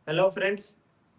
Hello friends.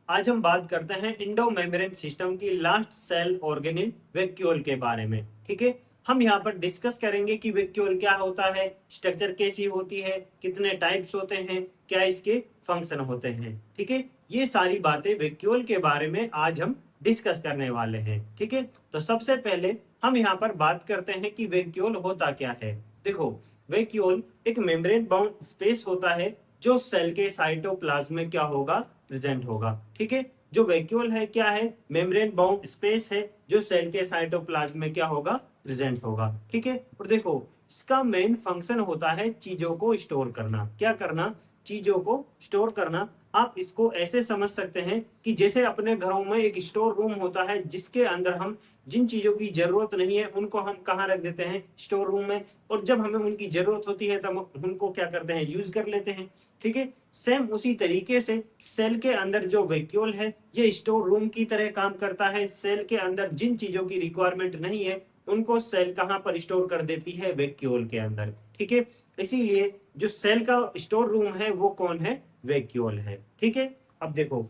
आज हम बात करते हैं इंडो मेम्ब्रेन सिस्टम की लास्ट सेल ऑर्गेनिल वैक्यूल के बारे में। ठीक है, हम यहाँ पर डिस्कस करेंगे कि वैक्यूल क्या होता है, स्ट्रक्चर कैसी होती है, कितने टाइप्स होते हैं, क्या इसके फंक्शन होते हैं। ठीक है, ये सारी बातें वैक्यूल के बारे में आज हम डिस्कस करने वाले हैं। ठीक है, तो सबसे पहले हम यहाँ पर बात करते हैं कि वैक्यूल होता क्या है। देखो, वैक्यूल एक मेम्ब्रेन बाउंड स्पेस होता है जो सेल के साइटोप्लाज्म में क्या होगा, प्रेजेंट होगा। ठीक है, जो वैक्यूल है क्या है, मेम्ब्रेन बाउंड स्पेस है जो सेल के साइटोप्लाज्म में क्या होगा, प्रेजेंट होगा। ठीक है, और देखो इसका मेन फंक्शन होता है चीजों को स्टोर करना। क्या करना, चीजों को स्टोर करना। आप इसको ऐसे समझ सकते हैं कि जैसे अपने घरों में एक स्टोर रूम होता है जिसके अंदर हम जिन चीजों की जरूरत नहीं है उनको हम कहाँ रख देते हैं, स्टोर रूम में, और जब हमें उनकी जरूरत होती है तब उनको क्या करते हैं, यूज कर लेते हैं। ठीक है, सेम उसी तरीके से सेल के अंदर जो वैक्यूल है ये स्टोर रूम की तरह काम करता है। सेल के अंदर जिन चीजों की रिक्वायरमेंट नहीं है उनको सेल कहां पर स्टोर कर देती है, वैक्यूल के अंदर। ठीक है, इसीलिए जो सेल का स्टोर रूम है वो कौन है, वैक्यूल है। ठीक है, अब देखो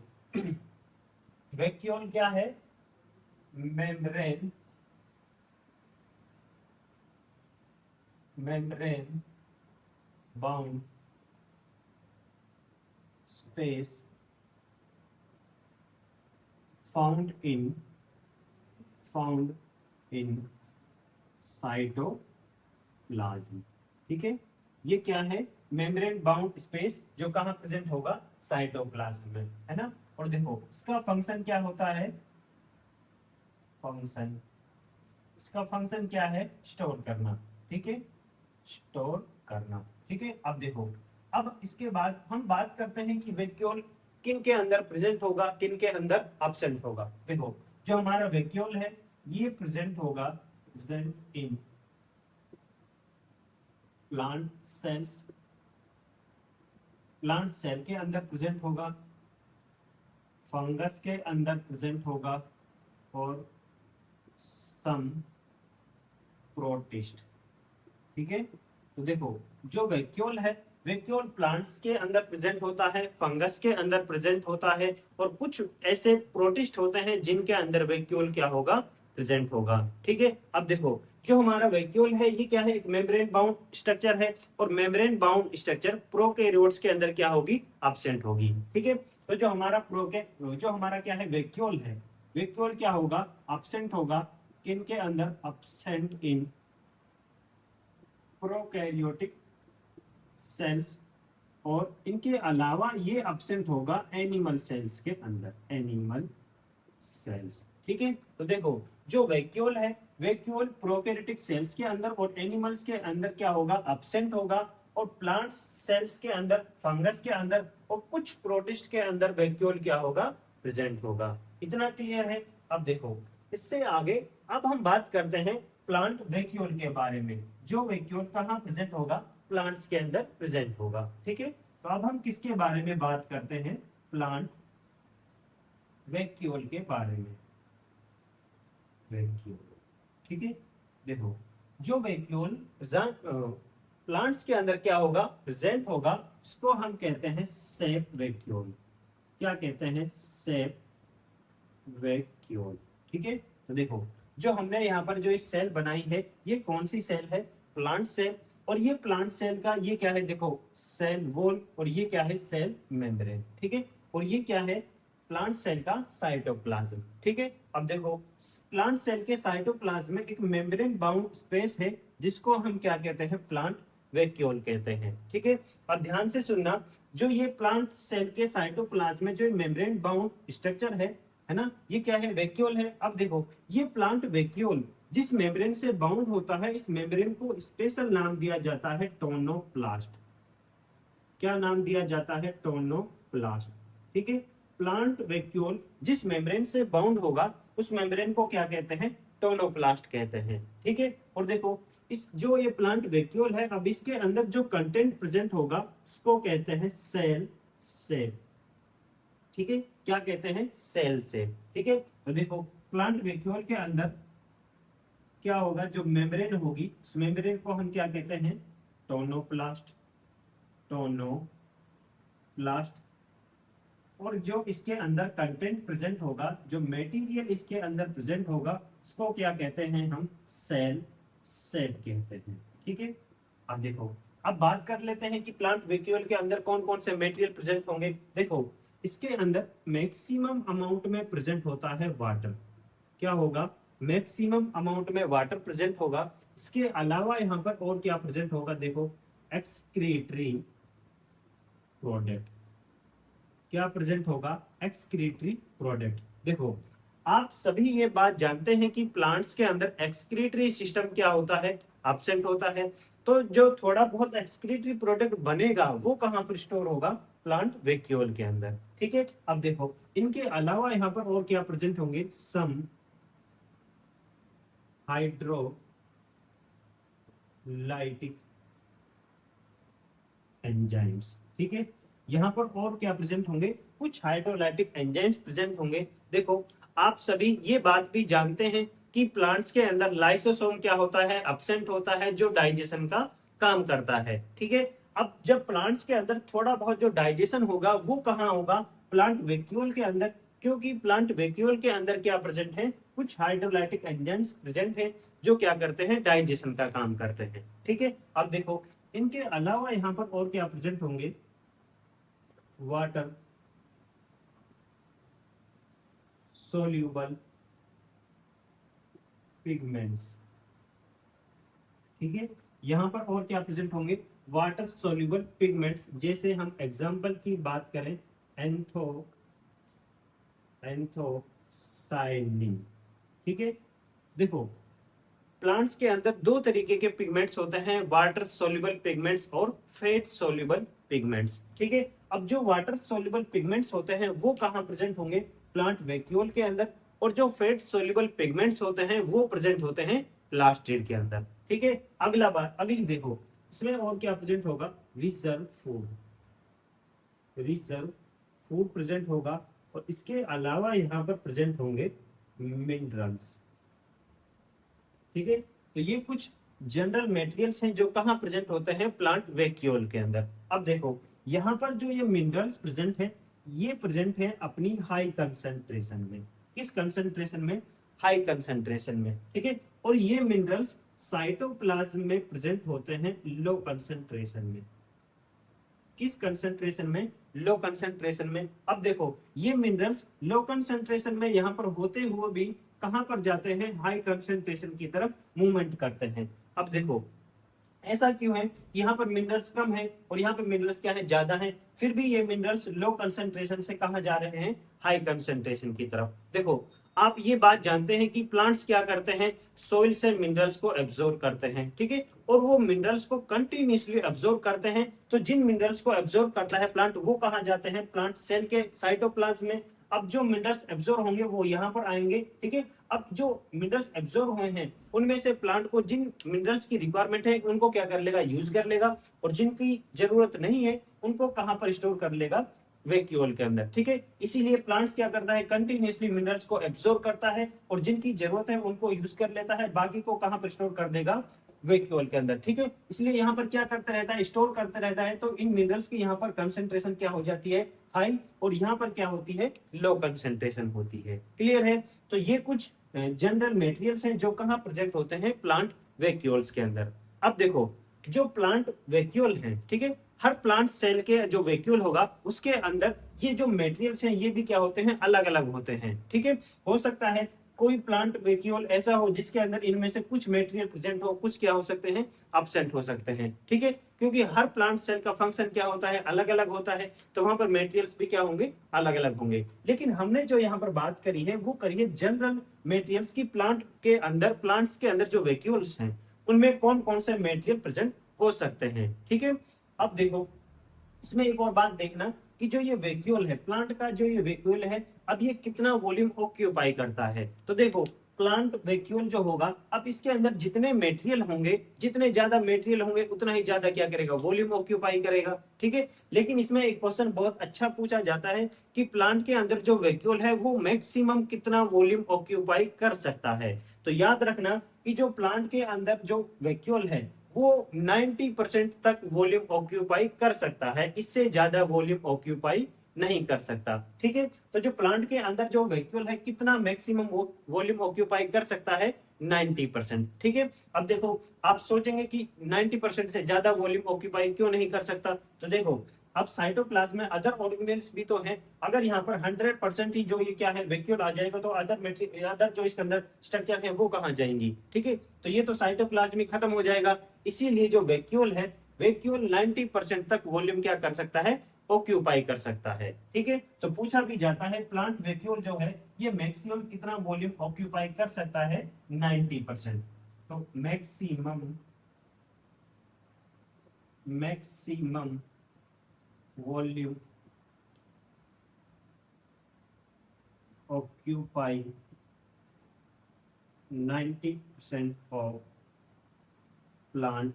वैक्यूल क्या है, membrane membrane bound space found in found in cytoplasm. ठीक है, ये क्या है, मेम्ब्रेन बाउंड स्पेस जो कहां प्रेजेंट होगा, साइटोप्लाज्म में, है ना। और देखो इसका फंक्शन क्या होता है, फंक्शन, इसका फंक्शन क्या है, स्टोर करना। ठीक है, स्टोर करना। ठीक है, अब देखो, अब इसके बाद हम बात करते हैं कि वैक्यूल किन के अंदर प्रेजेंट होगा, किन के अंदर एब्सेंट होगा। देखो, जो हमारा वैक्यूल है ये प्रेजेंट होगा, present in plant cells, plant cell के अंदर प्रेजेंट होगा, फंगस के अंदर प्रेजेंट होगा, और सम प्रोटिस्ट। ठीक है, तो देखो जो वैक्यूल है, वैक्यूल प्लांट्स के अंदर प्रेजेंट होता है, फंगस के अंदर प्रेजेंट होता है, और कुछ ऐसे प्रोटिस्ट होते हैं जिनके अंदर वैक्यूल क्या होगा, प्रेजेंट होगा। ठीक है, अब देखो जो हमारा वैक्यूल है ये क्या है, एक मेम्ब्रेन बाउंड स्ट्रक्चर है, और मेम्ब्रेन बाउंड स्ट्रक्चर प्रोकैरियोट्स के अंदर क्या होगी, एब्सेंट होगी। ठीक है, तो जो हमारा क्या है, वैक्यूल है, वैक्यूल क्या होगा, एब्सेंट होगा, किन के अंदर, एब्सेंट इन प्रोकैरियोटिक सेल्स, और इनके अलावा ये एब्सेंट होगा एनिमल सेल्स के अंदर, एनिमल सेल्स। ठीक है, तो देखो जो वैक्यूल है, वैक्यूल प्रोकैरियोटिक सेल्स के अंदर और एनिमल्स के अंदर क्या होगा, एब्सेंट होगा, और प्लांट्स सेल्स के अंदर, फंगस के अंदर, और कुछ प्रोटिस्ट के अंदर वैक्यूल क्या होगा, प्रेजेंट होगा। इतना क्लियर है। अब देखो इससे आगे अब हम बात करते हैं प्लांट वैक्यूल के बारे में। जो वैक्यूल कहाँ प्रेजेंट होगा, प्लांट्स के अंदर प्रेजेंट होगा। ठीक है, तो अब हम किसके बारे में बात करते हैं, प्लांट वैक्यूल के बारे में, वैक्यूल। ठीक है, देखो जो वैक्यूल प्लांट्स के अंदर क्या होगा, प्रेजेंट होगा, उसको हम कहते हैं सेप वैक्यूल। क्या कहते हैं, सेप वैक्यूल। ठीक है, तो देखो जो हमने यहाँ पर जो इस सेल बनाई है ये कौन सी सेल है, प्लांट सेल। और ये प्लांट सेल का ये क्या है, देखो सेल वॉल, और ये क्या है, सेल मेम्ब्रेन। ठीक है, और ये क्या है, प्लांट सेल का साइटोप्लाज्म। ठीक है, अब देखो प्लांट सेल के साइटोप्लाज्म में एक मेम्ब्रेन बाउंड स्पेस है जिसको हम क्या कहते हैं, प्लांट वैक्यूल कहते हैं। ठीक है, अब ध्यान से सुनना, जो ये प्लांट सेल के साइटोप्लाज्म में जो मेम्ब्रेन बाउंड स्ट्रक्चर है ना, ये क्या है, वैक्यूल है। अब देखो ये प्लांट वैक्यूल जिस मेम्ब्रेन से बाउंड होता है, इस मेम्ब्रेन को स्पेशल नाम दिया जाता है टोनोप्लास्ट। क्या नाम दिया जाता है, टोनोप्लास्ट। ठीक है, प्लांट वैक्यूल जिस मेम्ब्रेन से बाउंड होगा उस मेम्ब्रेन को क्या कहते हैं, टोनोप्लास्ट कहते हैं। ठीक है, और देखो इस जो ये प्लांट वैक्यूल है, अब इसके अंदर जो कंटेंट प्रेजेंट होगा उसको कहते हैं सेल सेल। ठीक है, क्या कहते हैं, सेल से। ठीक है, तो देखो प्लांट वैक्यूल के अंदर क्या होगा, जो मेम्ब्रेन होगी उस मेम्ब्रेन को हम क्या कहते हैं, टोनोप्लास्ट, टोनोप्लास्ट। और जो इसके अंदर कंटेंट प्रेजेंट होगा, जो मटेरियल इसके अंदर प्रेजेंट होगा, उसको क्या कहते हैं हम? सेल सेट कहते हैं। ठीक है, अब देखो, अब बात कर लेते हैं कि प्लांट वैक्यूल के अंदर कौन कौन से मटेरियल प्रेजेंट होंगे। देखो, इसके अंदर मैक्सिमम अमाउंट में प्रेजेंट होता है वाटर। क्या होगा? मैक्सिमम अमाउंट में वाटर प्रेजेंट होगा। इसके अलावा यहाँ पर और क्या प्रेजेंट होगा? देखो, एक्सक्रीटरी प्रोडक्ट। क्या प्रेजेंट होगा? Excretory product. देखो, आप सभी ये बात जानते हैं कि प्लांट्स के अंदर एक्सक्रीटरी सिस्टम क्या होता है? एब्सेंट होता है। तो जो थोड़ा बहुत एक्सक्रीटरी प्रोडक्ट बनेगा वो कहां पर स्टोर होगा? प्लांट वैक्यूल के अंदर। ठीक है, अब देखो, इनके अलावा यहाँ पर और क्या प्रेजेंट होंगे? सम हाइड्रोलाइटिक एंजाइम्स। ठीक है, यहाँ पर और क्या प्रेजेंट होंगे? कुछ हाइड्रोलाइटिक एंजाइम्स प्रेजेंट होंगे। देखो, आप सभी ये बात भी जानते हैं कि प्लांट्स के अंदर लाइसोसोम क्या होता है? एब्सेंट होता है, जो डाइजेशन का काम करता है। ठीक है, अब जब प्लांट्स के अंदर थोड़ा बहुत जो डाइजेशन होगा वो कहाँ होगा? प्लांट वैक्यूल के अंदर। क्योंकि प्लांट वैक्यूल के अंदर क्या प्रेजेंट है? कुछ हाइड्रोलाइटिक एंजाइम्स प्रेजेंट है, जो क्या करते हैं? डाइजेशन का काम करते हैं। ठीक है, अब देखो, इनके अलावा यहाँ पर और क्या प्रेजेंट होंगे? Water soluble pigments. ठीक है, यहाँ पर और क्या प्रेजेंट होंगे? Water soluble pigments. जैसे हम एग्जांपल की बात करें, एंथोसाइनिन। ठीक है, देखो, प्लांट्स के अंदर दो तरीके के पिगमेंट्स होते हैं, वाटर सोल्यूबल पिगमेंट्स और फैट सोल्यूबल पिगमेंट्स। ठीक है, अब जो वाटर सोल्यूबल पिगमेंट्स होते हैं वो कहाँ प्रेजेंट होंगे? प्लांट वैक्यूल के अंदर। और जो फैट सोल्यूबल पिगमेंट्स होते हैं वो प्रेजेंट होते हैं प्लास्टिड के अंदर। ठीक है, अगला बात, अगली देखो, इसमें और क्या प्रेजेंट होगा? Reserve food. Reserve food present होगा, और इसके अलावा यहाँ पर प्रेजेंट होंगे मिनरल्स। ठीक है, तो ये कुछ जनरल मटेरियल्स हैं जो कहाँ प्रेजेंट होते हैं? प्लांट वैक्यूल के अंदर। अब देखो, यहाँ पर जो ये मिनरल्स प्रेजेंट है, ये प्रेजेंट है अपनी हाई कंसंट्रेशन में। किस कंसंट्रेशन में? हाई कंसंट्रेशन में। ठीक है, और ये मिनरल्स साइटोप्लाज्म में प्रेजेंट होते हैं लो कंसंट्रेशन में। किस कंसंट्रेशन में? लो कंसंट्रेशन में। अब देखो, ये मिनरल्स लो कंसंट्रेशन में यहाँ पर होते हुए भी कहां पर जाते हैं? हाई कंसंट्रेशन की तरफ मूवमेंट करते हैं। अब देखो, ऐसा क्यों है कि यहाँ पर मिनरल्स कम है और यहाँ पर मिनरल्स क्या है? ज्यादा है, फिर भी ये मिनरल्स लो कंसंट्रेशन से कहा जा रहे हैं? हाई कंसंट्रेशन की तरफ। देखो, आप ये बात जानते हैं कि प्लांट्स क्या करते हैं? सोइल से मिनरल्स को एब्जॉर्ब करते हैं। ठीक है, और वो मिनरल्स को कंटिन्यूअसली एब्जॉर्ब करते हैं। तो जिन मिनरल्स को एब्जॉर्ब करता है प्लांट, वो कहाँ जाते हैं? प्लांट सेल के साइटोप्लाज्म में। अब जो मिनरल्स एब्जॉर्ब होंगे वो यहाँ पर आएंगे। ठीक है, अब जो मिनरल्स एब्जॉर्ब हुए हैं उनमें से प्लांट को जिन मिनरल्स की रिक्वायरमेंट है उनको क्या कर लेगा? यूज कर लेगा, और जिनकी जरूरत नहीं है उनको कहां पर स्टोर कर लेगा? वैक्यूल के अंदर। ठीक है, इसीलिए प्लांट्स क्या करता है? कंटिन्यूअसली मिनरल्स को एब्जॉर्ब करता है, और जिनकी जरूरत है उनको यूज कर लेता है, बाकी को कहां पर स्टोर कर देगा? वैक्यूल के अंदर। ठीक है, इसलिए यहाँ पर क्या करता रहता है? स्टोर करता रहता है। तो इन मिनरल्स की यहाँ पर कंसेंट्रेशन क्या हो जाती है? हाई, और यहाँ पर क्या होती है? लो कंसेंट्रेशन होती है। क्लियर है? तो ये कुछ जनरल मटेरियल्स हैं जो कहाँ प्रेजेंट होते हैं? प्लांट वैक्यूल्स के अंदर। अब देखो, जो प्लांट वैक्यूल हैं, ठीक है, हर प्लांट सेल के जो वैक्यूल होगा उसके अंदर ये जो मटेरियल्स हैं ये भी क्या होते हैं? अलग अलग होते हैं। ठीक है, हो सकता है कोई प्लांट वैक्यूल ऐसा हो जिसके अंदर इनमें से कुछ मटेरियल प्रेजेंट हो, कुछ क्या हो सकते हैं? एब्सेंट हो सकते हैं। ठीक है, क्योंकि हर प्लांट सेल का फंक्शन क्या होता है? अलग अलग होता है, तो वहां पर मटेरियल्स भी क्या होंगे? अलग अलग होंगे। लेकिन हमने जो यहाँ पर बात करी है वो करी है जनरल मटेरियल्स की। प्लांट के अंदर, प्लांट्स के अंदर जो वैक्यूल्स हैं उनमें कौन कौन से मटेरियल प्रेजेंट हो सकते हैं। ठीक है, अब देखो, इसमें एक और बात देखना कि जो ये वैक्यूल है, प्लांट का जो ये वैक्यूल है, अब ये कितना वॉल्यूम ऑक्यूपाई करता है। तो देखो, प्लांट वैक्यूल जो होगा, अब इसके अंदर जितने मटेरियल होंगे, जितने ज्यादा मटेरियल होंगे उतना ही ज्यादा क्या करेगा? वॉल्यूम ऑक्यूपाई करेगा। ठीक है, लेकिन इसमें एक क्वेश्चन बहुत अच्छा पूछा जाता है कि प्लांट के अंदर जो वैक्यूल है वो मैक्सिमम कितना वॉल्यूम ऑक्यूपाई कर सकता है। तो याद रखना कि जो प्लांट के अंदर जो वैक्यूल है वो 90% तक वॉल्यूम ऑक्यूपाई कर सकता है, इससे ज्यादा वॉल्यूम ऑक्यूपाई नहीं कर सकता। ठीक है, तो जो प्लांट के अंदर जो वैक्यूल है कितना मैक्सिमम वॉल्यूम ऑक्यूपाई कर सकता है, 90%। ठीक है, अब देखो आप सोचेंगे कि 90% से ज्यादा वॉल्यूम ऑक्यूपाई क्यों नहीं कर सकता, तो देखो अब साइटोप्लाज्म में अदर ऑर्गेनेल्स भी तो हैं। अगर यहाँ पर 100% ही जो ये क्या है वैक्यूल आ जाएगा, तो अदर जो इसके अंदर स्ट्रक्चर है वो कहाँ जाएंगी। ठीक है, तो ये तो साइटोप्लाज्म ही खत्म हो जाएगा। इसीलिए जो वैक्यूल है, वैक्यूल 90% तक वॉल्यूम क्या कर सकता है, ऑक्यूपाई कर सकता है। ठीक है, तो पूछा भी जाता है प्लांट वैक्यूल जो है ये मैक्सिमम कितना वॉल्यूम ऑक्यूपाई कर सकता है, 90%। तो maximum volume occupy 90% of plant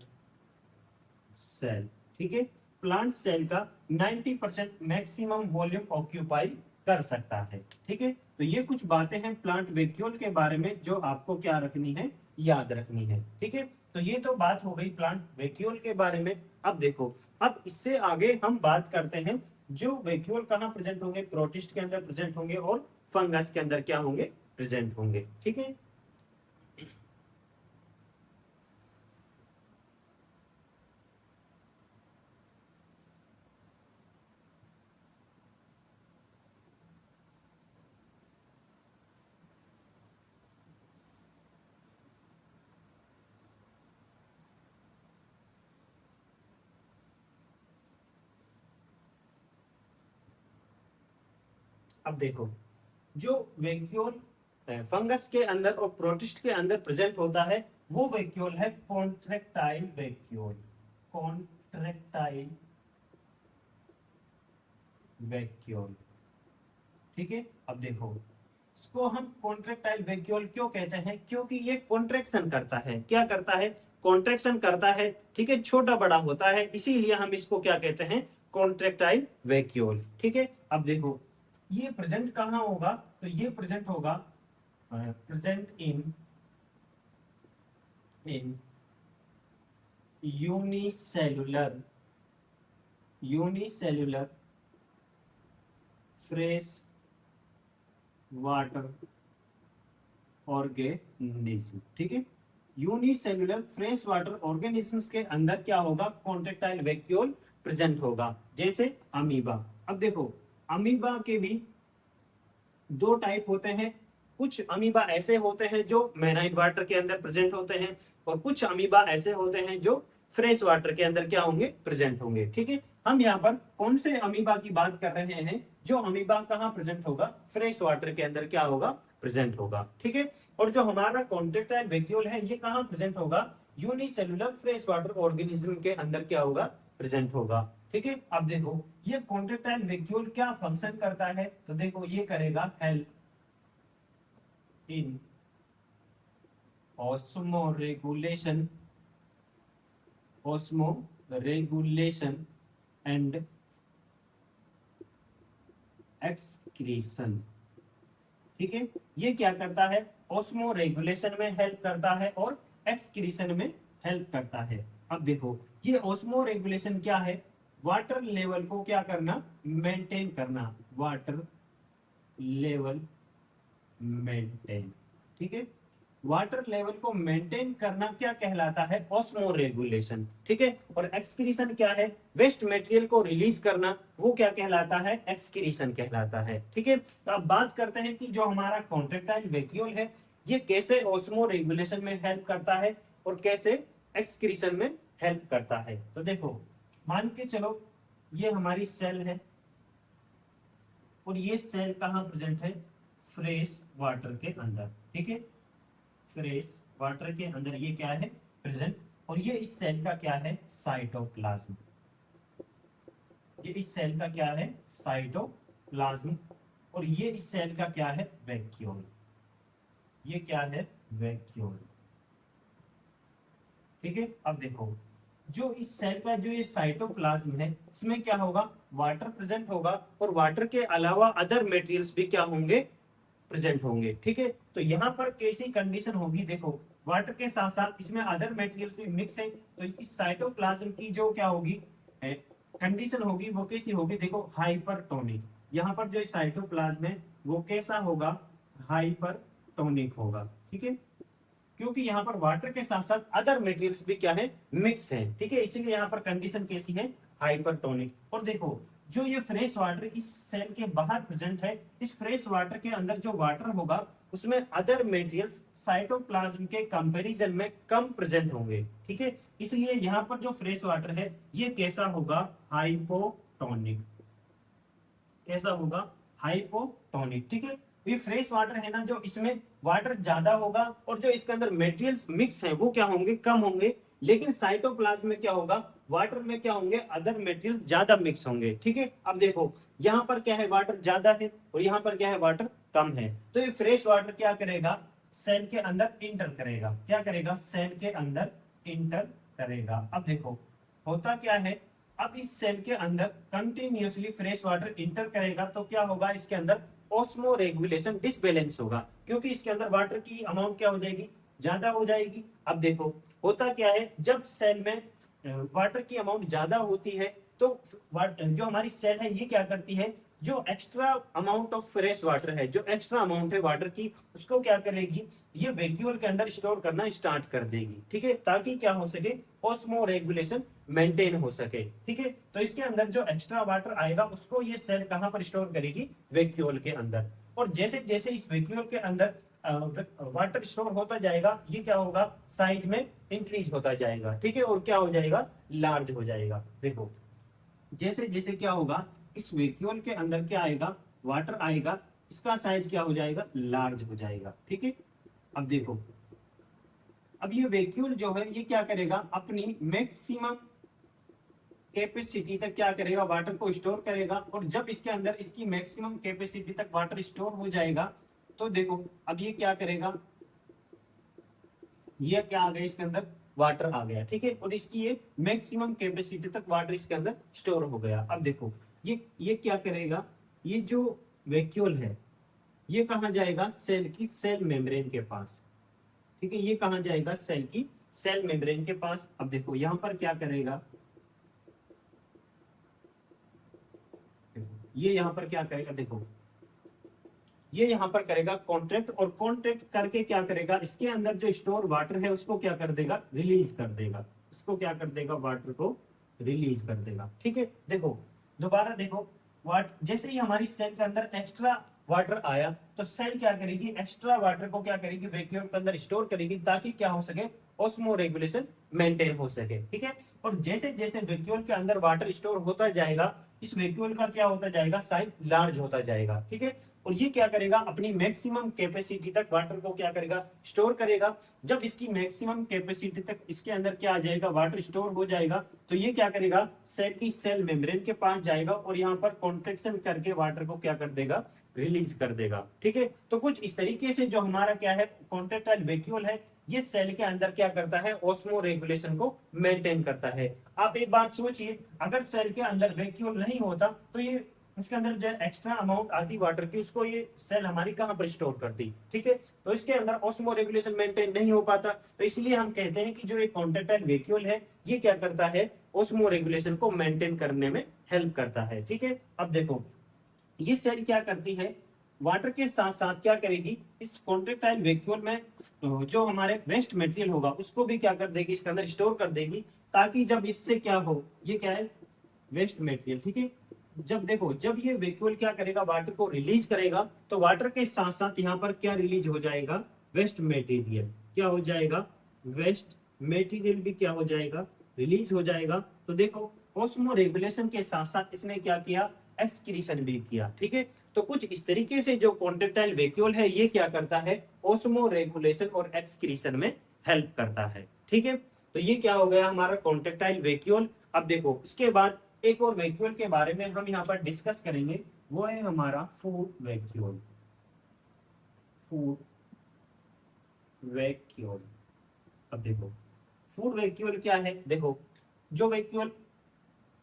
cell। ठीक है, प्लांट सेल का 90% मैक्सिमम वॉल्यूम ऑक्यूपाई कर सकता है। ठीक है, तो ये कुछ बातें हैं प्लांट वैक्यूल के बारे में जो आपको क्या रखनी है, याद रखनी है। ठीक है, तो ये तो बात हो गई प्लांट वैक्यूल के बारे में। अब देखो, अब इससे आगे हम बात करते हैं जो वैक्यूल कहाँ प्रेजेंट होंगे, प्रोटिस्ट के अंदर प्रेजेंट होंगे और फंगस के अंदर क्या होंगे, प्रेजेंट होंगे। ठीक है, अब देखो जो वैक्यूल फंगस के अंदर और प्रोटिस्ट के अंदर प्रेजेंट होता है वो वैक्यूल है कॉन्ट्रेक्टाइल वैक्यूल। Contractile vacuole. ठीक है, अब देखो इसको हम कॉन्ट्रेक्टाइल वैक्यूल क्यों कहते हैं, क्योंकि ये कॉन्ट्रैक्शन करता है। क्या करता है, कॉन्ट्रैक्शन करता है। ठीक है, छोटा बड़ा होता है, इसीलिए हम इसको क्या कहते हैं, कॉन्ट्रेक्टाइल वैक्यूल। ठीक है, अब देखो ये प्रेजेंट कहाँ होगा, तो ये प्रेजेंट होगा प्रेजेंट इन यूनिसेलुलर फ्रेश वाटर ऑर्गेनिज्म। ठीक है, यूनिसेलुलर फ्रेश वाटर ऑर्गेनिज्म्स के अंदर क्या होगा, कॉन्ट्रेक्टाइल वैक्यूल प्रेजेंट होगा, जैसे अमीबा। अब देखो अमीबा के भी दो टाइप होते हैं। कुछ अमीबा ऐसे होते हैं जो मैराइन वाटर के अंदर प्रेजेंट होते हैं, और कुछ अमीबा ऐसे होते हैं जो फ्रेश वाटर के अंदर क्या होंगे, प्रेजेंट होंगे। ठीक है, हम यहाँ पर कौन से अमीबा की बात कर रहे हैं, जो अमीबा कहाँ प्रेजेंट होगा, फ्रेश वाटर के अंदर क्या होगा, प्रेजेंट होगा। ठीक है, और जो हमारा कॉन्ट्रेक्टाइल वैक्यूल है ये कहाँ प्रेजेंट होगा, यूनिसेलुलर फ्रेश वाटर ऑर्गेनिज्म के अंदर क्या होगा, प्रेजेंट होगा। ठीक है, अब देखो ये कॉन्ट्रेक्टाइल वैक्यूल क्या फंक्शन करता है, तो देखो ये करेगा help in osmoregulation osmoregulation and excretion। ठीक है, ये क्या करता है, ऑस्मो रेगुलेशन में हेल्प करता है और एक्सक्रीशन में हेल्प करता है। अब देखो ये ऑस्मो रेगुलेशन क्या है, वाटर लेवल को क्या करना, मेंटेन करना, वाटर लेवल मेंटेन। ठीक है, वाटर लेवल को मेंटेन करना क्या कहलाता है, ऑस्मो रेगुलेशन। ठीक है, और एक्सक्रीशन क्या है, वेस्ट मटेरियल को रिलीज करना, वो क्या कहलाता है, एक्सक्रीशन कहलाता है। ठीक है, तो अब बात करते हैं कि जो हमारा कॉन्ट्रेक्टाइल वैक्यूल है ये कैसे ऑस्मो रेगुलेशन में हेल्प करता है और कैसे एक्सक्रीशन में हेल्प करता है। तो देखो मान के चलो ये हमारी सेल है और ये सेल कहाँ प्रेजेंट है, फ्रेश वाटर के अंदर। ठीक है, फ्रेश वाटर के अंदर ये क्या है, प्रेजेंट, और ये इस सेल का क्या है, साइटोप्लाज्म। ये इस सेल का क्या है, साइटोप्लाज्म, और ये इस सेल का क्या है, वैक्यूल। ये क्या है, वैक्यूल। ठीक है, अब देखो जो इस सेल का जो ये साइटोप्लाज्म है इसमें क्या होगा, वाटर प्रेजेंट होगा, और वाटर के अलावा अदर मटेरियल्स भी क्या होंगे, प्रेजेंट होंगे। ठीक है, तो यहाँ पर कैसी कंडीशन होगी, देखो वाटर के साथ साथ इसमें अदर मटेरियल्स भी मिक्स है, तो इस साइटोप्लाज्म की जो क्या होगी, कंडीशन होगी वो कैसी होगी, देखो हाइपरटोनिक। यहाँ पर जो साइटोप्लाज्म है वो कैसा होगा, हाइपरटोनिक होगा। ठीक है, क्योंकि यहाँ पर वाटर के साथ साथ अदर मटेरियल्स भी क्या है, मिक्स है। ठीक है, इसीलिए यहाँ पर कंडीशन कैसी है, हाइपरटोनिक। और देखो जो ये फ्रेश वाटर इस सेल के बाहर प्रेजेंट है, इस फ्रेश वाटर के अंदर जो वाटर होगा उसमें अदर मटेरियल्स साइटोप्लाज्म के कंपैरिजन में कम प्रेजेंट होंगे। ठीक है, इसलिए यहाँ पर जो फ्रेश वाटर है ये कैसा होगा, हाइपोटोनिक। कैसा होगा, हाइपोटोनिक। ठीक है, ये फ्रेश वाटर है ना, जो इसमें वाटर ज्यादा होगा और जो इसके अंदर मटेरियल्स मिक्स हैं वो क्या होंगे, कम होंगे। लेकिन साइटोप्लाज्म में क्या होगा, वाटर में क्या होंगे, अदर मटेरियल्स ज्यादा मिक्स होंगे। ठीक है, अब देखो यहाँ पर क्या है, वाटर ज्यादा है और यहाँ पर क्या है, वाटर कम है। तो ये फ्रेश वाटर क्या करेगा, सेल के अंदर इंटर करेगा। क्या करेगा, सेल के अंदर इंटर करेगा। अब देखो होता क्या है, अब इस सेल के अंदर कंटिन्यूअसली फ्रेश वाटर इंटर करेगा तो क्या होगा, इसके अंदर ऑस्मो रेगुलेशन डिसबैलेंस होगा, क्योंकि इसके अंदर वाटर की अमाउंट क्या हो जाएगी, ज्यादा हो जाएगी। अब देखो होता क्या है, जब सेल में वाटर की अमाउंट ज्यादा होती है तो जो हमारी सेल है ये क्या करती है, जो extra amount of fresh water है, जो एक्स्ट्रा अमाउंट है वाटर की, उसको क्या करेगी, ये वैक्यूल के अंदर स्टोर करना स्टार्ट कर देगी। ठीक है, ताकि क्या हो सके, ऑस्मो रेगुलेशन मेंटेन हो सके। ठीक है, तो इसके अंदर जो एक्स्ट्रा वाटर आएगा उसको ये सेल कहां पर स्टोर करेगी, वैक्यूल के अंदर। और जैसे जैसे इस वैक्यूल के अंदर वाटर स्टोर होता जाएगा, ये क्या होगा, साइज में इंक्रीज होता जाएगा। ठीक है, और क्या हो जाएगा, लार्ज हो जाएगा। देखो जैसे जैसे क्या होगा, इस वैक्यूल के अंदर क्या आएगा, वाटर आएगा, इसका साइज क्या हो जाएगा, लार्ज हो जाएगा। ठीक है, अब देखो अब ये वैक्यूल जो है ये क्या करेगा, अपनी मैक्सिमम कैपेसिटी तक क्या करेगा, वाटर को स्टोर करेगा। और जब इसके अंदर इसकी मैक्सिमम कैपेसिटी तक वाटर स्टोर हो जाएगा तो देखो अब ये क्या करेगा, ये क्या आ गया, इसके अंदर वाटर आ गया। ठीक है, और इसकी ये मैक्सिमम कैपेसिटी तक वाटर इसके अंदर स्टोर हो गया। अब देखो ये क्या करेगा, ये जो वैक्यूल है ये कहा जाएगा, सेल की सेल मेम्ब्रेन के पास। ठीक है, ये कहा जाएगा, सेल की सेल मेम्ब्रेन के पास। अब देखो यहाँ पर क्या करेगा, ये यहाँ पर क्या करेगा, देखो ये यहाँ पर करेगा कॉन्ट्रैक्ट, और कॉन्ट्रैक्ट करके क्या करेगा, इसके अंदर जो स्टोर वाटर है उसको क्या कर देगा, रिलीज कर देगा। इसको क्या कर देगा, वाटर को रिलीज कर देगा। ठीक है, देखो दोबारा देखो, वाट जैसे ही हमारी सेल के अंदर एक्स्ट्रा वाटर आया तो सेल क्या करेगी, एक्स्ट्रा वाटर को क्या करेगी, वैक्यूम के अंदर स्टोर करेगी, ताकि क्या हो सके, ऑस्मो रेगुलेशन मेंटेन हो सके। ठीक है, और जैसे जैसे वैक्यूम के अंदर वाटर स्टोर होता जाएगा, इस वैक्यूल का क्या होता जाएगा, साइज लार्ज होता जाएगा। ठीक है, और ये क्या करेगा, अपनी मैक्सिमम कैपेसिटी तक वाटर को क्या करेगा, स्टोर करेगा। जब इसकी मैक्सिमम कैपेसिटी तक इसके अंदर क्या आ जाएगा, वाटर स्टोर हो जाएगा, तो ये क्या करेगा, सेल की सेल मेम्ब्रेन के पास जाएगा और यहाँ पर कॉन्ट्रेक्शन करके वाटर को क्या कर देगा, रिलीज कर देगा। ठीक है, तो कुछ इस तरीके से जो हमारा क्या है, कॉन्ट्रेक्टाइल वैक्यूल है, ये सेल के अंदर क्या करता है, ऑस्मो रेगुलेशन को मेंटेन करता है। आप एक बात सोचिए, अगर सेल के अंदर वैक्यूल नहीं होता तो ये इसके अंदर जो एक्स्ट्रा अमाउंट आती वाटर की, उसको ये सेल हमारी कहां पर स्टोर करती। ठीक है, तो इसके अंदर ऑस्मो रेगुलेशन मेंटेन नहीं हो पाता, तो इसलिए हम कहते हैं कि जो एक कॉन्ट्रेक्टाइल वैक्यूल है ये क्या करता है, ऑस्मो रेगुलेशन को मेंटेन करने में हेल्प करता है। ठीक है, अब देखो ये सेल क्या करती है, वाटर के साथ साथ क्या करेगी, इस कॉन्ट्रेक्टाइल वैक्यूल में जो हमारे वेस्ट मटेरियल होगा उसको भी क्या कर देगी, इसके अंदर स्टोर कर देगी, ताकि जब इससे क्या हो, ये क्या है, वेस्ट मटेरियल। ठीक है, जब देखो जब ये वैक्यूल क्या करेगा, वाटर को रिलीज करेगा, तो वाटर के साथ साथ यहाँ पर क्या रिलीज हो जाएगा, वेस्ट मटेरियल। क्या हो जाएगा, वेस्ट मटेरियल भी क्या हो जाएगा, रिलीज हो जाएगा। तो देखो ऑस्मो रेगुलेशन के साथ साथ इसने क्या किया, एक्सक्रीशन भी किया। ठीक है, तो कुछ इस तरीके से जो कॉन्ट्रेक्टाइल वैक्यूल है ये क्या करता है, ऑस्मो रेगुलेशन और एक्सक्रीशन में हेल्प करता है। ठीक है, तो ये क्या हो गया हमारा कॉन्ट्रेक्टाइल वैक्यूल। अब देखो इसके बाद एक और वैक्यूल के बारे में हम यहाँ पर डिस्कस करेंगे, वो है हमारा फूड वैक्यूल। फूड वैक्यूल, अब देखो फूड वैक्यूल क्या है, देखो जो वैक्यूल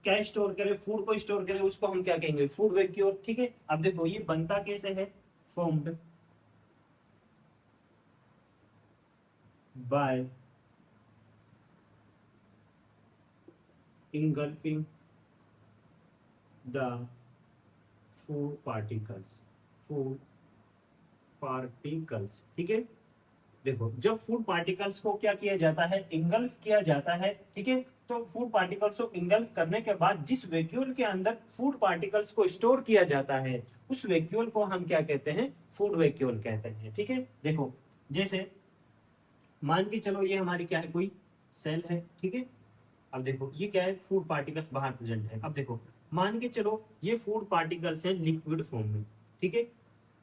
क्या स्टोर करे, फूड को स्टोर करे, उसको हम क्या कहेंगे, फूड वैक्यूल। ठीक है, अब देखो ये बनता कैसे है, formed by engulfing the food particles, food particles, ठीक है। देखो जब फूड पार्टिकल्स को क्या किया जाता है, इंगल्फ किया जाता है, ठीक है। तो फूड पार्टिकल्स को इंगल्फ करने के बाद जिस वैक्यूल के अंदर फूड पार्टिकल्स को स्टोर किया जाता है उस वैक्यूल को हम क्या कहते हैं, फूड वैक्यूल कहते हैं, ठीक है। देखो जैसे मान के चलो ये हमारी क्या है, कोई सेल है, ठीक है। अब देखो ये क्या है, फूड पार्टिकल्स बाहर प्रेजेंट है। अब देखो मान के चलो ये फूड पार्टिकल्स हैं लिक्विड फॉर्म में, ठीक है।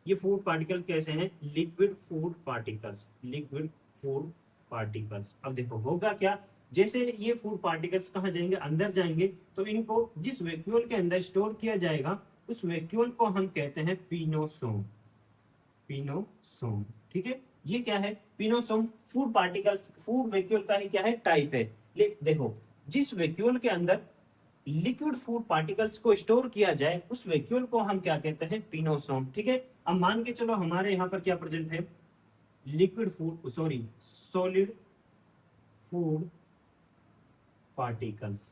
ये फूड पार्टिकल कैसे हैं, liquid food particles, liquid food particles. अब देखो होगा क्या, जैसे ये फूड पार्टिकल्स कहाँ जाएंगे, अंदर जाएंगे, तो इनको जिस वैक्यूल के अंदर स्टोर किया जाएगा उस वैक्यूल को हम कहते हैं पिनोसोम, पिनोसोम, ठीक है। ये क्या है, pinosome food particles, food vacuole का ही क्या है, टाइप है। देखो जिस वैक्यूल के अंदर लिक्विड फूड पार्टिकल्स को स्टोर किया जाए उस वैक्यूल को हम क्या कहते हैं, पिनोसोम, ठीक है। अब मान के चलो हमारे यहाँ पर क्या प्रेजेंट है, liquid food, sorry solid food particles,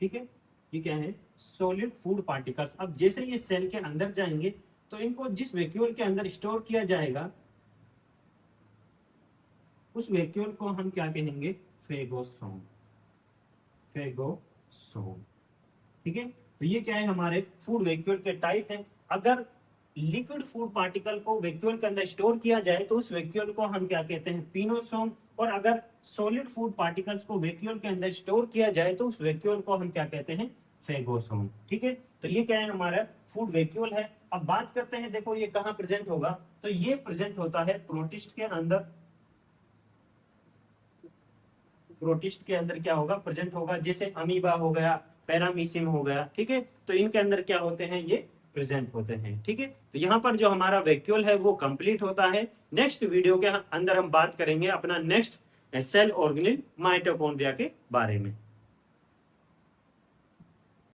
ठीक है। ये क्या है, सॉलिड फूड पार्टिकल्स। अब जैसे ये सेल के अंदर जाएंगे तो इनको जिस वैक्यूल के अंदर स्टोर किया जाएगा उस वैक्यूल को हम क्या कहेंगे, फेगोसोम, फेगोसोम, ठीक है। तो ये क्या है, हमारे फूड वैक्यूल के टाइप है। अगर लिक्विड फूड पार्टिकल को वैक्यूल के अंदर स्टोर किया जाए तो उस वैक्यूल को हम क्या कहते हैं, पिनोसोम। और अगर सॉलिड फूड पार्टिकल्स को वैक्यूल के अंदर स्टोर किया जाए तो उस वैक्यूल को हम क्या कहते हैं, फेगोसोम, ठीक है। तो ये क्या है, हमारा फूड वैक्यूल है। अब बात करते हैं, देखो ये कहाँ प्रेजेंट होगा, तो ये प्रेजेंट होता है प्रोटिस्ट के अंदर। प्रोटिस्ट के अंदर क्या होगा, प्रेजेंट होगा, जैसे अमीबा हो गया, पैरामीसियम हो गया, ठीक है। तो इनके अंदर क्या होते हैं, ये प्रेजेंट होते हैं, ठीक है। तो यहाँ पर जो हमारा वैक्यूल है वो कंप्लीट होता है। नेक्स्ट वीडियो के अंदर हम बात करेंगे अपना नेक्स्ट सेल ऑर्गेनेल माइटोकॉन्ड्रिया के बारे में।